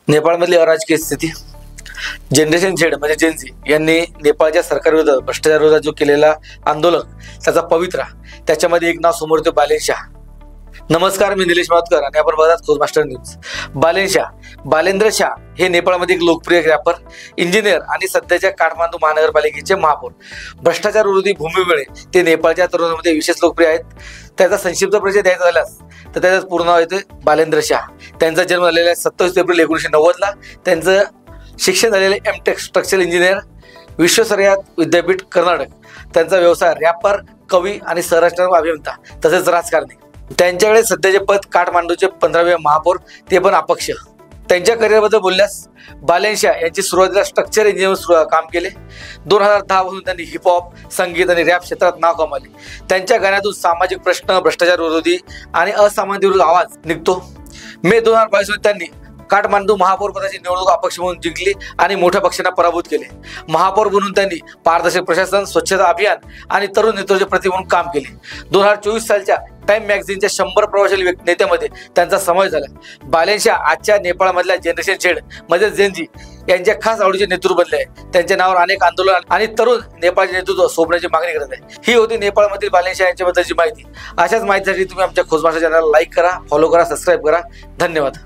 नेपाळमधली अराजकीय स्थिती. Generation Z म्हणजे Gen Z यांनी नेपाळच्या सरकारविरुद्ध भ्रष्टाचाराविरोधात जो केलेला आंदोलन त्याचा पवित्रा, त्याच्यामध्ये एक नाव समोर येतो, बालेन शाह. नमस्कार, मी निलेश मातकर आणि आपण बघतात खोज मास्टर न्यूज. बालेन शाह, बालेंद्र शाह हे नेपाळमध्ये एक लोकप्रिय रॅपर, इंजिनियर आणि सध्याच्या काठमांडू महानगरपालिकेचे महापौर. भ्रष्टाचार विरोधी भूमीमुळे ते नेपाळच्या तरुणांमध्ये विशेष लोकप्रिय आहेत. त्याचा संक्षिप्त परिचय द्यायचा झाल्यास तर त्याचं पूर्ण नाव येते बालेंद्र शाह. त्यांचा जन्म झालेला आहे 27 एप्रिल 1990ला. त्यांचं शिक्षण झालेले एमटेक स्ट्रक्चरल इंजिनियर, विश्वेश्वरय्या विद्यापीठ, कर्नाटक. त्यांचा व्यवसाय रॅपर, कवी आणि सहराष्ट्र अभियंता तसेच राजकारणी. त्यांच्याकडे सध्याचे पद काठमांडूचे 15वे महापौर, ते पण अपक्ष. त्यांच्या करिअरबद्दल बोलल्यास बालेन शाह यांची सुरुवातीला स्ट्रक्चर इंजिनियर काम केले. 2010 पासून त्यांनी हिपहॉप, संगीत आणि रॅप क्षेत्रात नाव कमावले. त्यांच्या गाण्यातून सामाजिक प्रश्न, भ्रष्टाचार विरोधी आणि असामान्य विरोधी आवाज निघतो. मे 2022 मध्ये त्यांनी काठमांडू महापौर पदाची निवडणूक अपक्ष म्हणून जिंकली आणि मोठ्या पक्षांना पराभूत केले. महापौर म्हणून त्यांनी पारदर्शक प्रशासन, स्वच्छता अभियान आणि तरुण नेतृत्वाचे प्रतीक म्हणून काम केले. 2024 सालच्या टाइम मॅगझिनच्या 100 प्रभावशाली नेत्यामध्ये त्यांचा समावेश झाला. बालेन शाह आजच्या नेपाळमधल्या जनरेशन झेड म्हणजे जेनझी यांच्या खास आवडीचे नेतृत्व बनले आहे. त्यांच्या नावावर अनेक आंदोलन आणि तरुण नेपाळचे नेतृत्व सोपण्याची मागणी करत आहे. ही होती नेपाळमधील बालेन शाह यांच्याबद्दलची माहिती. अशाच माहितीसाठी तुम्ही आमच्या खोज मास्टर चॅनलला लाईक करा, फॉलो करा, सबस्क्राईब करा. धन्यवाद.